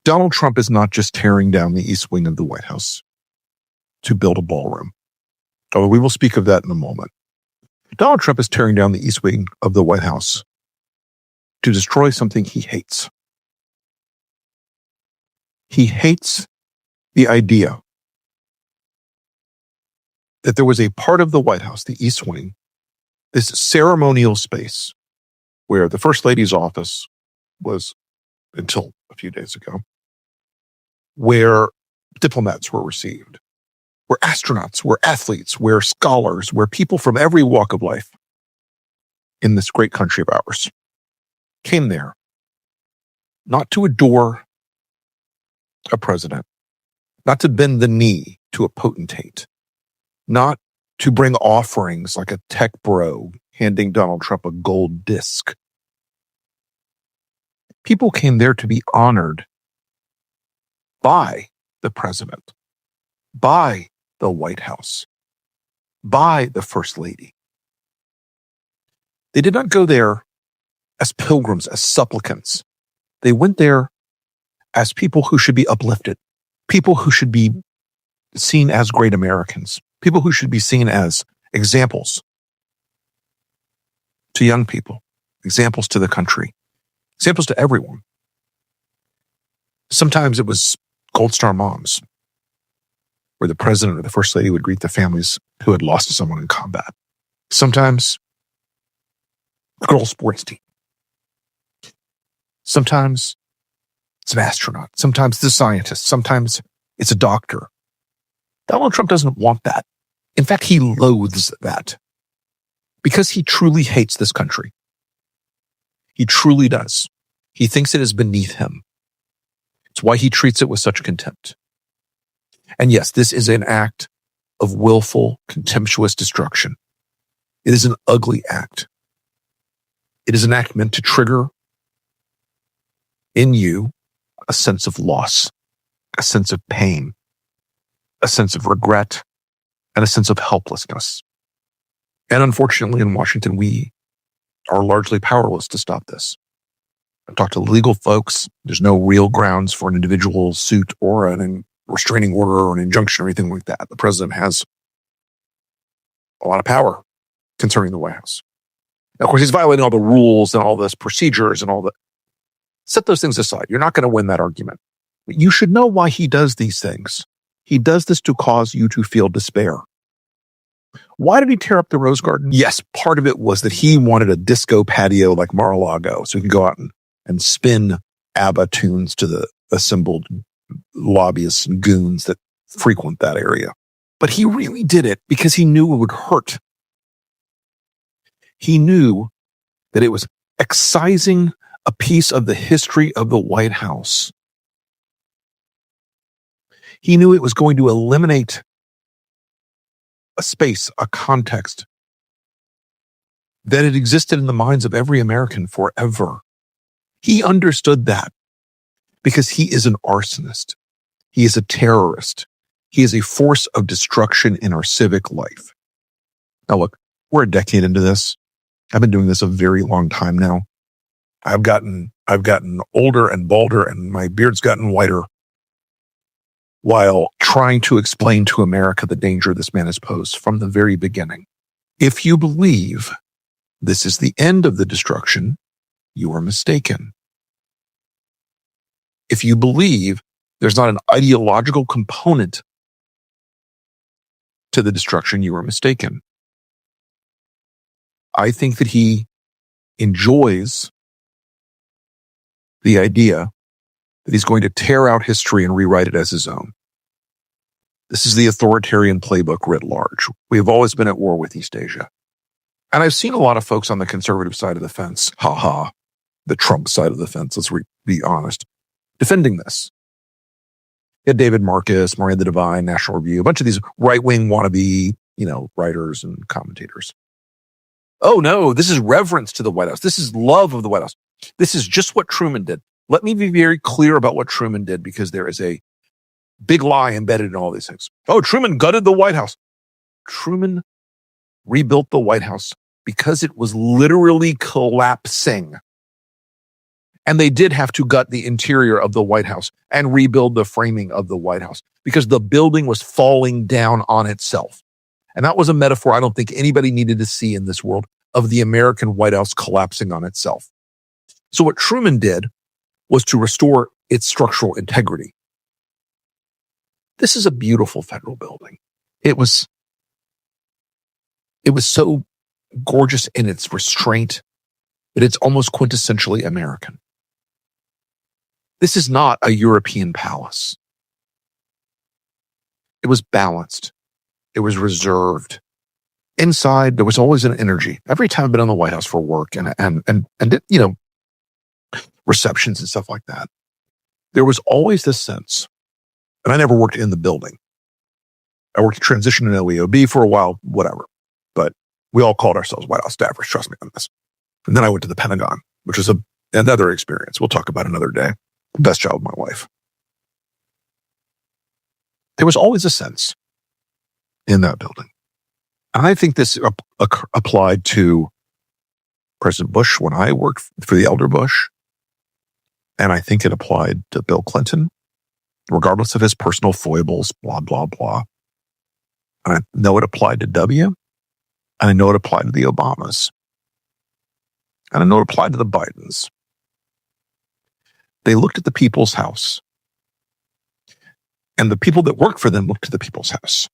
Donald Trump is not just tearing down the East Wing of the White House to build a ballroom. Oh, we will speak of that in a moment. Donald Trump is tearing down the East Wing of the White House to destroy something he hates. He hates the idea that there was a part of the White House, the East Wing, this ceremonial space where the First Lady's office was until a few days ago, where diplomats were received, where astronauts, where athletes, where scholars, where people from every walk of life in this great country of ours came there, not to adore a president, not to bend the knee to a potentate, not to bring offerings like a tech bro handing Donald Trump a gold disc. People came there to be honored by the president, by the White House, by the First Lady. They did not go there as pilgrims, as supplicants. They went there as people who should be uplifted, people who should be seen as great Americans, people who should be seen as examples to young people, examples to the country, examples to everyone. Sometimes it was Gold Star moms, where the president or the First Lady would greet the families who had lost someone in combat. Sometimes the girls' sports team. Sometimes it's an astronaut. Sometimes it's a scientist. Sometimes it's a doctor. Donald Trump doesn't want that. In fact, he loathes that because he truly hates this country. He truly does. He thinks it is beneath him. It's why he treats it with such contempt. And yes, this is an act of willful, contemptuous destruction. It is an ugly act. It is an act meant to trigger in you a sense of loss, a sense of pain, a sense of regret, and a sense of helplessness. And unfortunately, in Washington, we are largely powerless to stop this. I've talked to legal folks. There's no real grounds for an individual suit or a restraining order or an injunction or anything like that. The president has a lot of power concerning the White House. Now, of course, he's violating all the rules and all the procedures and all the... Set those things aside. You're not going to win that argument. But you should know why he does these things. He does this to cause you to feel despair. Why did he tear up the Rose Garden? Yes, part of it was that he wanted a disco patio like Mar-a-Lago, so he could go out and spin ABBA tunes to the assembled lobbyists and goons that frequent that area. But he really did it because he knew it would hurt. He knew that it was excising a piece of the history of the White House. He knew it was going to eliminate a space, a context that had existed in the minds of every American forever. He understood that because he is an arsonist. He is a terrorist. He is a force of destruction in our civic life. Now look, we're a decade into this. I've been doing this a very long time now. I've gotten older and balder and my beard's gotten whiter while trying to explain to America the danger this man has posed from the very beginning. If you believe this is the end of the destruction, you are mistaken. If you believe there's not an ideological component to the destruction, you are mistaken. I think that he enjoys the idea that he's going to tear out history and rewrite it as his own. This is the authoritarian playbook writ large. We have always been at war with East Asia. And I've seen a lot of folks on the conservative side of the fence, the Trump side of the fence, let's be honest, defending this. You had David Marcus, Miranda Devine, National Review, a bunch of these right-wing wannabe, writers and commentators. Oh no, this is reverence to the White House. This is love of the White House. This is just what Truman did. Let me be very clear about what Truman did because there is a big lie embedded in all these things. Oh, Truman gutted the White House. Truman rebuilt the White House because it was literally collapsing. And they did have to gut the interior of the White House and rebuild the framing of the White House because the building was falling down on itself. And that was a metaphor I don't think anybody needed to see in this world of the American White House collapsing on itself. So what Truman did was to restore its structural integrity. This is a beautiful federal building. It was so gorgeous in its restraint that it's almost quintessentially American. This is not a European palace. It was balanced. It was reserved. Inside, there was always an energy. Every time I've been in the White House for work and receptions and stuff like that, there was always this sense, and I never worked in the building. I worked transition in OEOB for a while, whatever. But we all called ourselves White House staffers, trust me on this. And then I went to the Pentagon, which was another experience. We'll talk about another day. Best job of my life. There was always a sense in that building. And I think this applied to President Bush when I worked for the elder Bush. And I think it applied to Bill Clinton, regardless of his personal foibles, blah, blah, blah. And I know it applied to W. And I know it applied to the Obamas. And I know it applied to the Bidens. They looked at the people's house. And the people that worked for them looked at the people's house.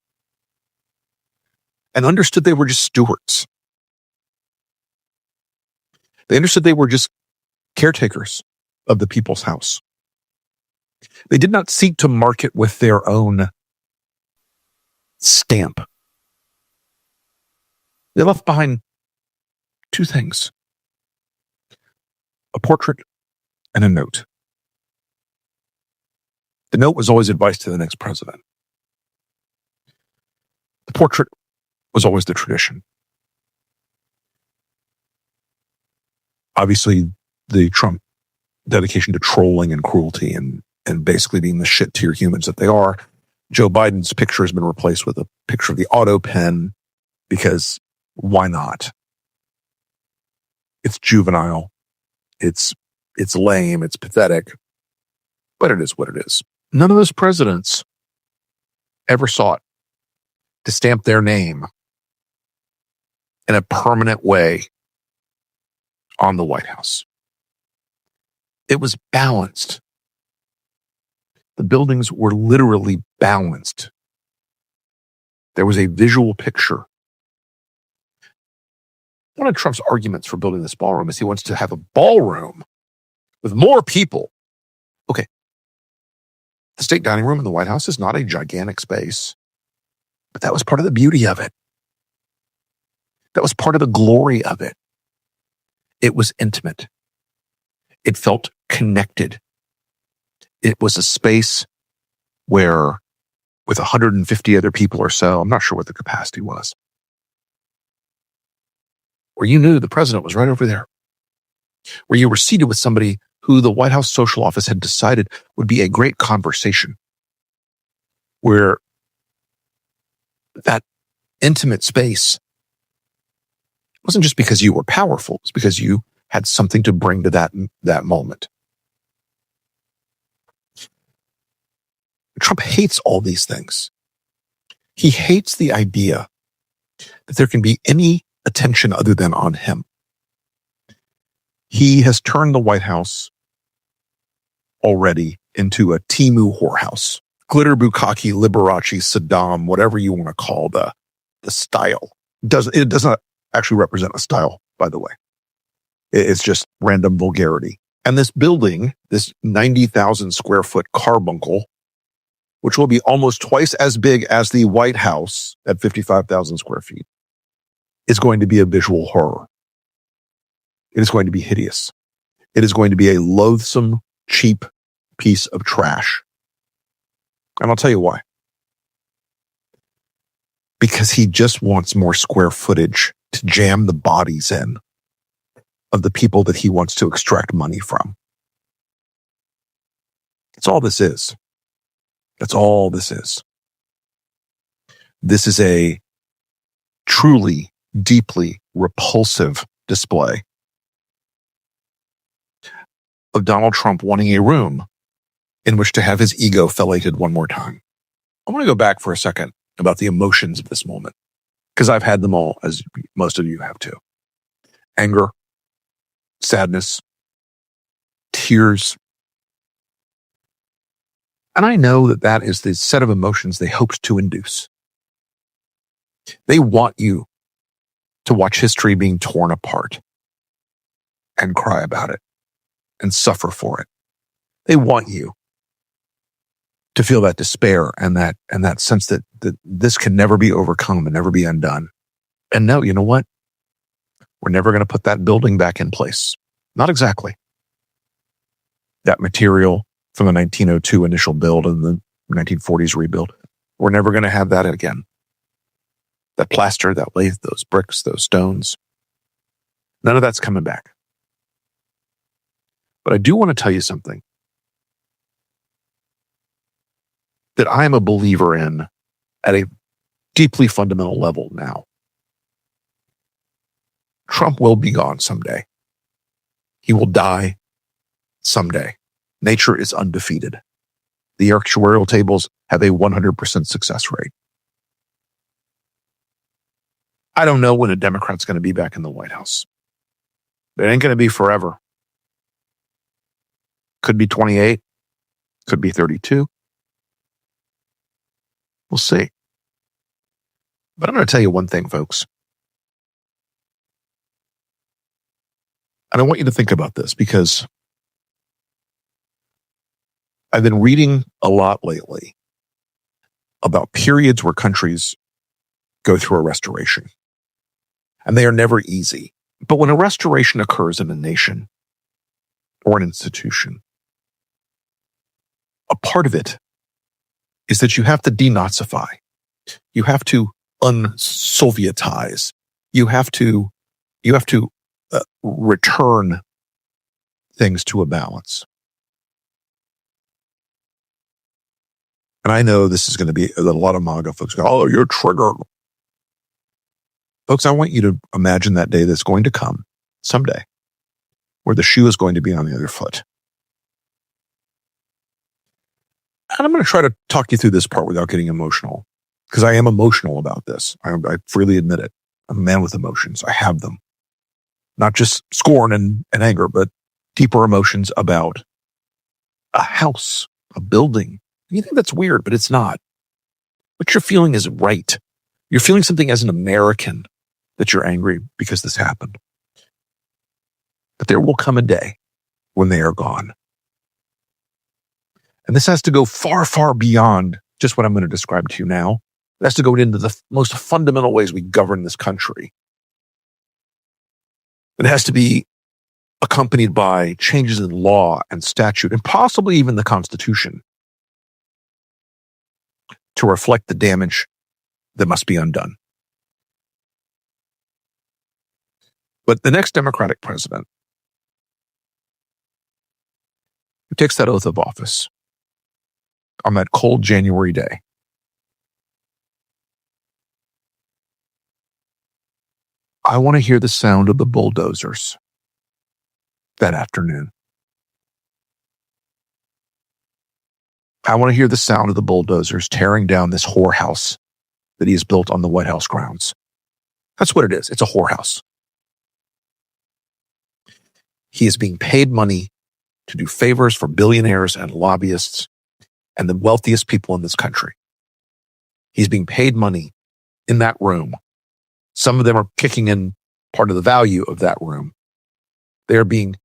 And understood they were just stewards. They understood they were just caretakers of the people's house. They did not seek to market with their own stamp. They left behind two things: a portrait and a note. The note was always advice to the next president. The portrait was always the tradition. Obviously, the Trump dedication to trolling and cruelty and basically being the shit tier humans that they are. Joe Biden's picture has been replaced with a picture of the auto pen because why not? It's juvenile. It's lame. It's pathetic. But it is what it is. None of those presidents ever sought to stamp their name in a permanent way on the White House. It was balanced. The buildings were literally balanced. There was a visual picture. One of Trump's arguments for building this ballroom is he wants to have a ballroom with more people. Okay. The state dining room in the White House is not a gigantic space, but that was part of the beauty of it. That was part of the glory of it. It was intimate. It felt connected. It was a space where, with 150 other people or so, I'm not sure what the capacity was, where you knew the president was right over there, where you were seated with somebody who the White House social office had decided would be a great conversation, where that intimate space wasn't just because you were powerful, it's because you had something to bring to that moment. Trump hates all these things. He hates the idea that there can be any attention other than on him. He has turned the White House already into a Timu whorehouse. Glitter bukkake, Liberace, Saddam, whatever you want to call the style. It does not actually represent a style, by the way. It's just random vulgarity. And this building, this 90,000 square foot carbuncle, which will be almost twice as big as the White House at 55,000 square feet, is going to be a visual horror. It is going to be hideous. It is going to be a loathsome, cheap piece of trash. And I'll tell you why. Because he just wants more square footage to jam the bodies in of the people that he wants to extract money from. That's all this is. That's all this is. This is a truly, deeply repulsive display of Donald Trump wanting a room in which to have his ego fellated one more time. I want to go back for a second about the emotions of this moment, because I've had them all, as most of you have too. Anger, sadness, tears. And I know that that is the set of emotions they hoped to induce. They want you to watch history being torn apart and cry about it and suffer for it. They want you to feel that despair and that sense that this can never be overcome and never be undone. And no, you know what? We're never going to put that building back in place. Not exactly. That material from the 1902 initial build and the 1940s rebuild, we're never going to have that again. That plaster, that lathe, those bricks, those stones, none of that's coming back. But I do want to tell you something that I am a believer in at a deeply fundamental level now. Trump will be gone someday. He will die someday. Nature is undefeated. The actuarial tables have a 100% success rate. I don't know when a Democrat's going to be back in the White House. It ain't going to be forever. Could be 28, could be 32. We'll see. But I'm going to tell you one thing, folks. And I want you to think about this because I've been reading a lot lately about periods where countries go through a restoration. And they are never easy. But when a restoration occurs in a nation or an institution, a part of it is that you have to denazify. You have to un-Sovietize. You have to return things to a balance. And I know this is going to be a lot of MAGA folks go, oh, you're triggered. Folks, I want you to imagine that day that's going to come someday where the shoe is going to be on the other foot. And I'm going to try to talk you through this part without getting emotional, because I am emotional about this. I freely admit it. I'm a man with emotions. I have them. Not just scorn and anger, but deeper emotions about a house, a building. You think that's weird, but it's not. What you're feeling is right. You're feeling something as an American that you're angry because this happened. But there will come a day when they are gone. And this has to go far, far beyond just what I'm going to describe to you now. It has to go into the most fundamental ways we govern this country. It has to be accompanied by changes in law and statute, and possibly even the Constitution, to reflect the damage that must be undone. But the next Democratic president who takes that oath of office on that cold January day, I want to hear the sound of the bulldozers that afternoon. I want to hear the sound of the bulldozers tearing down this whorehouse that he has built on the White House grounds. That's what it is. It's a whorehouse. He is being paid money to do favors for billionaires and lobbyists and the wealthiest people in this country. He's being paid money in that room. Some of them are kicking in part of the value of that room. They're being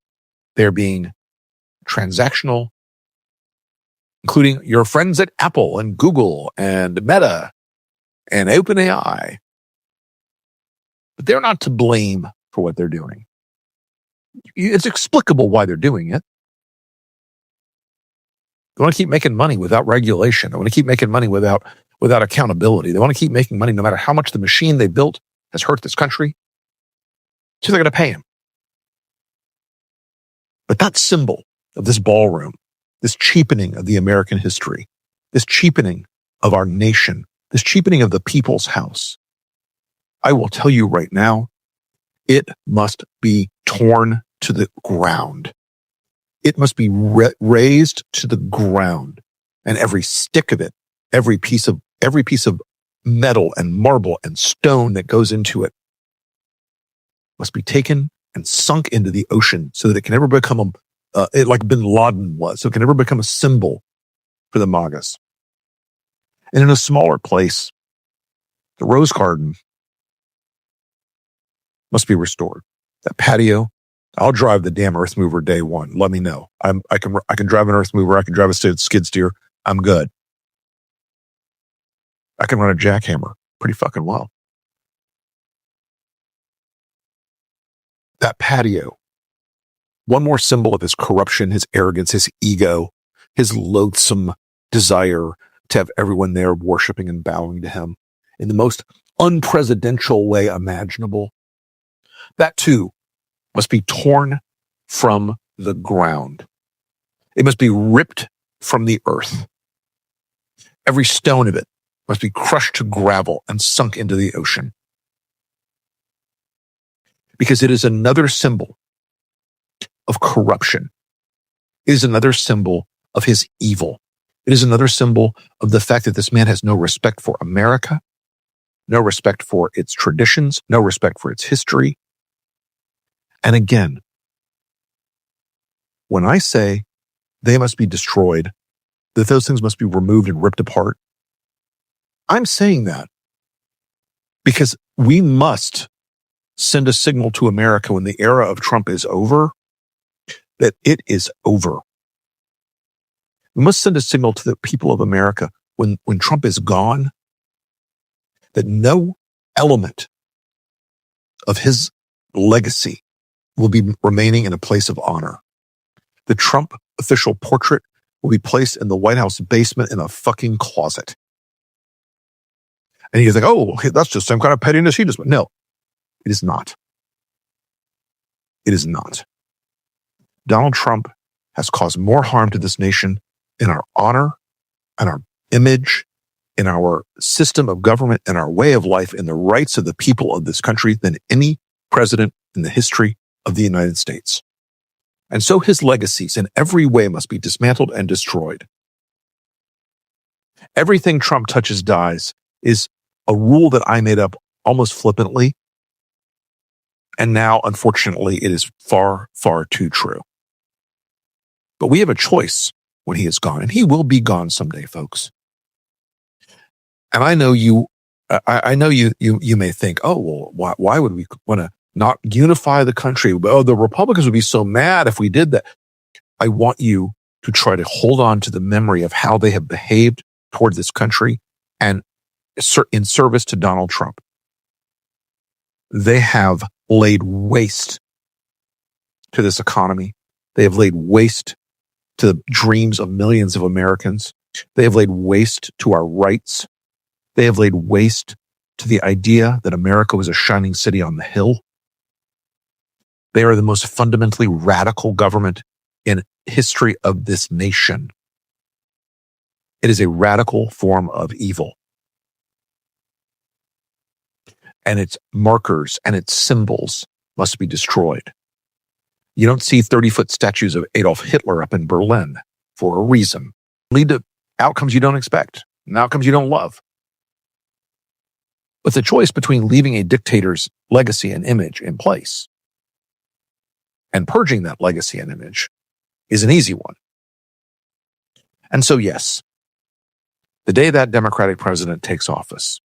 transactional, including your friends at Apple and Google and Meta and OpenAI. But they're not to blame for what they're doing. It's explicable why they're doing it. They want to keep making money without regulation. They want to keep making money without accountability. They want to keep making money no matter how much the machine they built has hurt this country. So they're going to pay him. But that symbol of this ballroom, this cheapening of the American history, this cheapening of our nation, this cheapening of the people's house, I will tell you right now, it must be torn to the ground. It must be razed to the ground, and every stick of it, every piece of metal and marble and stone that goes into it must be taken and sunk into the ocean so that it can never become like Bin Laden was, so it can never become a symbol for the MAGAs. And in a smaller place, the Rose Garden must be restored. That patio, I'll drive the damn earth mover day one. Let me know. I can drive an earth mover. I can drive a skid steer. I'm good. I can run a jackhammer pretty fucking well. That patio, one more symbol of his corruption, his arrogance, his ego, his loathsome desire to have everyone there worshiping and bowing to him in the most unpresidential way imaginable. That too must be torn from the ground. It must be ripped from the earth. Every stone of it must be crushed to gravel and sunk into the ocean. Because it is another symbol of corruption. It is another symbol of his evil. It is another symbol of the fact that this man has no respect for America, no respect for its traditions, no respect for its history. And again, when I say they must be destroyed, that those things must be removed and ripped apart, I'm saying that because we must send a signal to America when the era of Trump is over, that it is over. We must send a signal to the people of America when Trump is gone, that no element of his legacy will be remaining in a place of honor. The Trump official portrait will be placed in the White House basement in a fucking closet. And he's like, oh, that's just some kind of pettiness he just... No, it is not. It is not. Donald Trump has caused more harm to this nation in our honor and our image, in our system of government, in our way of life, in the rights of the people of this country than any president in the history of the United States. And so his legacies in every way must be dismantled and destroyed. Everything Trump touches dies is a rule that I made up almost flippantly. And now, unfortunately, it is far, far too true. But we have a choice when he is gone, and he will be gone someday, folks. And I know you may think, oh, well, why would we want to not unify the country? Oh, the Republicans would be so mad if we did that. I want you to try to hold on to the memory of how they have behaved toward this country and in service to Donald Trump. They have laid waste to this economy. They have laid waste to the dreams of millions of Americans. They have laid waste to our rights. They have laid waste to the idea that America was a shining city on the hill. They are the most fundamentally radical government in history of this nation. It is a radical form of evil. And its markers and its symbols must be destroyed. You don't see 30-foot statues of Adolf Hitler up in Berlin for a reason. Lead to outcomes you don't expect and outcomes you don't love. But the choice between leaving a dictator's legacy and image in place and purging that legacy and image is an easy one. And so, yes, the day that Democratic president takes office,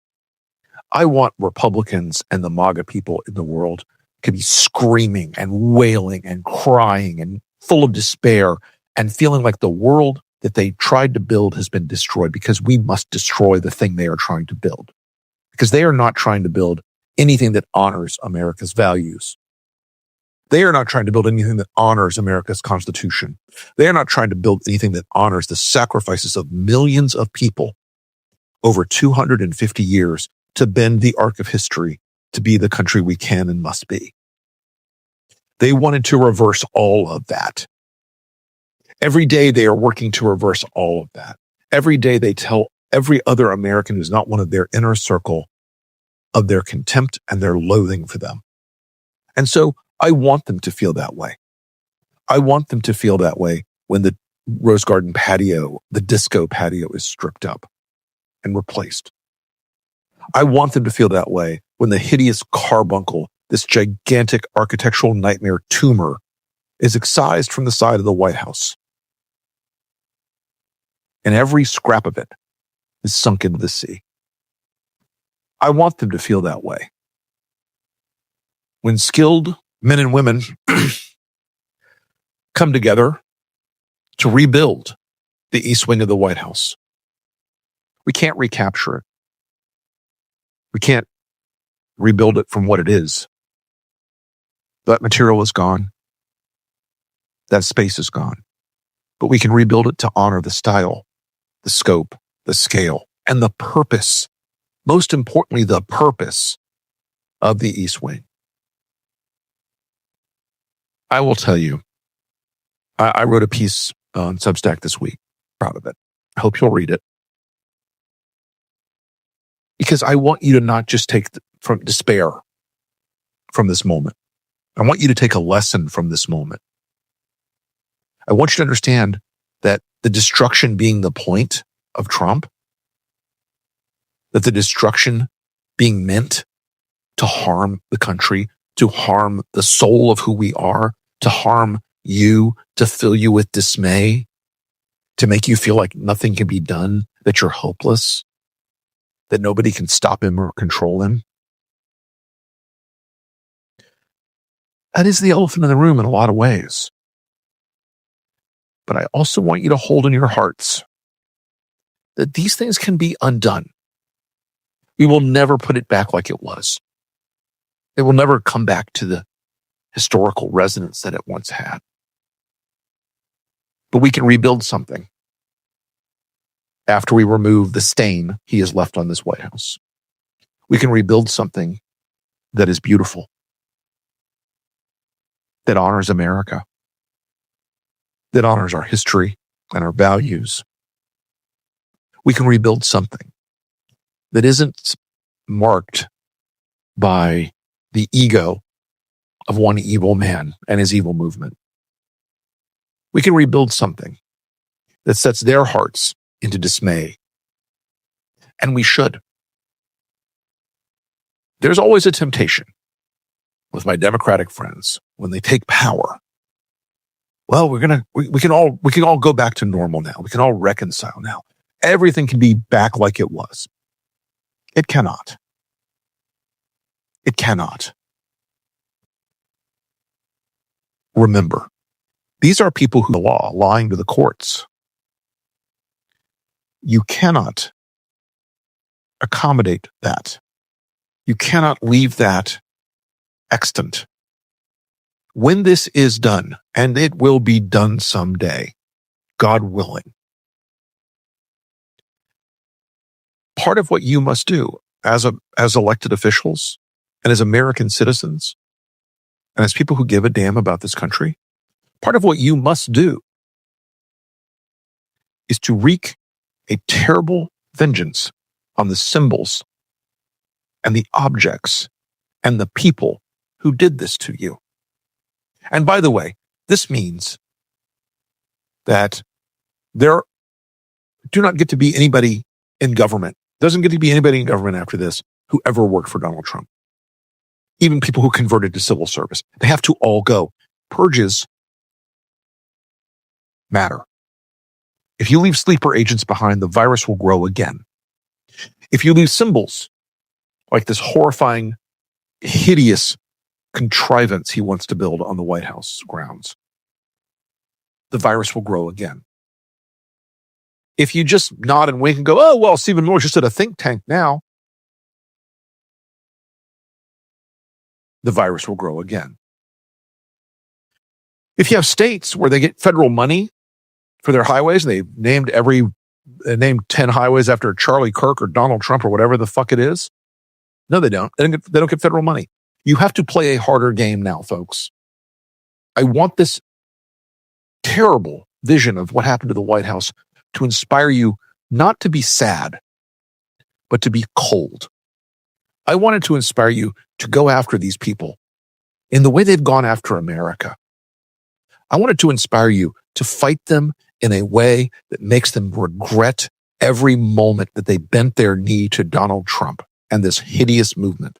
I want Republicans and the MAGA people in the world to be screaming and wailing and crying and full of despair and feeling like the world that they tried to build has been destroyed, because we must destroy the thing they are trying to build. Because they are not trying to build anything that honors America's values. They are not trying to build anything that honors America's Constitution. They are not trying to build anything that honors the sacrifices of millions of people over 250 years to bend the arc of history to be the country we can and must be. They wanted to reverse all of that. Every day they are working to reverse all of that. Every day they tell every other American who's not one of their inner circle of their contempt and their loathing for them. And so I want them to feel that way. I want them to feel that way when the Rose Garden patio, the disco patio, is stripped up and replaced. I want them to feel that way when the hideous carbuncle, this gigantic architectural nightmare tumor, is excised from the side of the White House. And every scrap of it is sunk into the sea. I want them to feel that way when skilled men and women come together to rebuild the East Wing of the White House. We can't recapture it. We can't rebuild it from what it is. That material is gone. That space is gone. But we can rebuild it to honor the style, the scope, the scale, and the purpose. Most importantly, the purpose of the East Wing. I will tell you, I wrote a piece on Substack this week. Proud of it. I hope you'll read it. Because I want you to not just take from despair from this moment. I want you to take a lesson from this moment. I want you to understand that the destruction being the point of Trump, that the destruction being meant to harm the country, to harm the soul of who we are, to harm you, to fill you with dismay, to make you feel like nothing can be done, that you're hopeless, that nobody can stop him or control him. That is the elephant in the room in a lot of ways. But I also want you to hold in your hearts that these things can be undone. We will never put it back like it was. It will never come back to the historical resonance that it once had. But we can rebuild something after we remove the stain he has left on this White House. We can rebuild something that is beautiful, that honors America, that honors our history and our values. We can rebuild something that isn't marked by the ego of one evil man and his evil movement. We can rebuild something that sets their hearts into dismay. And we should. There's always a temptation with my Democratic friends when they take power. Well, we can all go back to normal now. We can all reconcile now. Everything can be back like it was. It cannot. It cannot. Remember, these are people who are lying to the courts. You cannot accommodate that. You cannot leave that extant. When this is done, and it will be done someday, God willing, part of what you must do as elected officials and as American citizens and as people who give a damn about this country, part of what you must do is to wreak a terrible vengeance on the symbols and the objects and the people who did this to you. And by the way, this means that there do not get to be anybody in government. Doesn't get to be anybody in government after this who ever worked for Donald Trump. Even people who converted to civil service. They have to all go. Purges matter. If you leave sleeper agents behind, the virus will grow again. If you leave symbols like this horrifying, hideous contrivance he wants to build on the White House grounds, the virus will grow again. If you just nod and wink and go, oh, well, Stephen Miller's just at a think tank now, the virus will grow again. If you have states where they get federal money for their highways, and they named 10 highways after Charlie Kirk or Donald Trump or whatever the fuck it is. No, they don't. They don't get federal money. You have to play a harder game now, folks. I want this terrible vision of what happened to the White House to inspire you not to be sad, but to be cold. I wanted to inspire you to go after these people in the way they've gone after America. I wanted to inspire you to fight them in a way that makes them regret every moment that they bent their knee to Donald Trump and this hideous movement.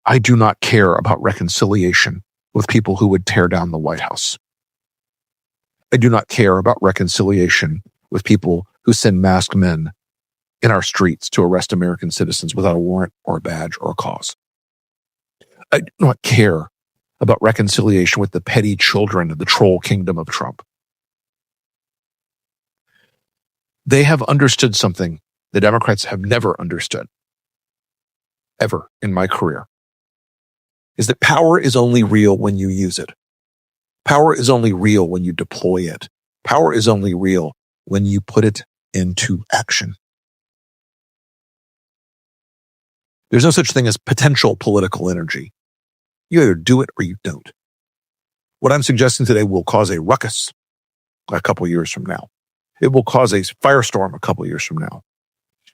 I do not care about reconciliation with people who would tear down the White House. I do not care about reconciliation with people who send masked men in our streets to arrest American citizens without a warrant or a badge or a cause. I do not care about reconciliation with the petty children of the troll kingdom of Trump. They have understood something the Democrats have never understood, ever in my career, is that power is only real when you use it. Power is only real when you deploy it. Power is only real when you put it into action. There's no such thing as potential political energy. You either do it or you don't. What I'm suggesting today will cause a ruckus a couple years from now. It will cause a firestorm a couple years from now.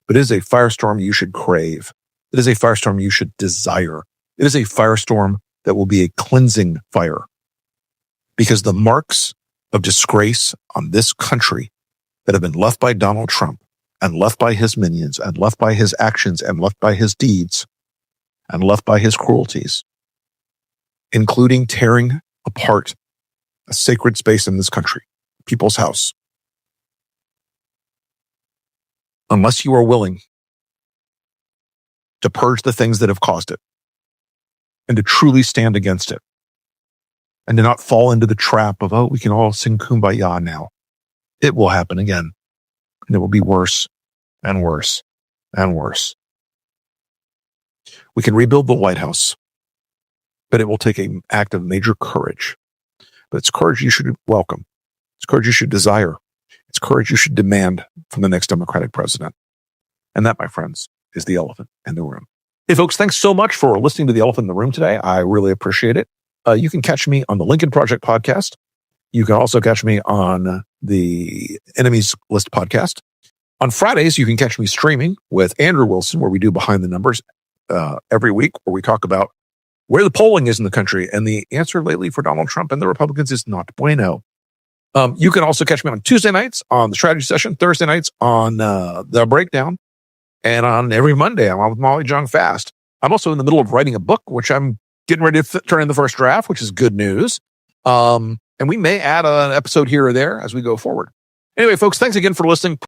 But it is a firestorm you should crave. It is a firestorm you should desire. It is a firestorm that will be a cleansing fire. Because the marks of disgrace on this country that have been left by Donald Trump and left by his minions and left by his actions and left by his deeds and left by his cruelties, including tearing apart a sacred space in this country, people's house. Unless you are willing to purge the things that have caused it and to truly stand against it and to not fall into the trap of, oh, we can all sing Kumbaya now. It will happen again. And it will be worse and worse and worse. We can rebuild the White House, but it will take an act of major courage. But it's courage you should welcome. It's courage you should desire. It's courage you should demand from the next Democratic president. And that, my friends, is the elephant in the room. Hey, folks, thanks so much for listening to the elephant in the room today. I really appreciate it. You can catch me on the Lincoln Project podcast. You can also catch me on the Enemies List podcast. On Fridays, you can catch me streaming with Andrew Wilson, where we do Behind the Numbers every week, where we talk about where the polling is in the country. And the answer lately for Donald Trump and the Republicans is not bueno. You can also catch me on Tuesday nights on the strategy session, Thursday nights on the breakdown, and on every Monday I'm on with Molly Jong Fast. I'm also in the middle of writing a book, which I'm getting ready to turn in the first draft, which is good news. And we may add an episode here or there as we go forward. Anyway, folks, thanks again for listening.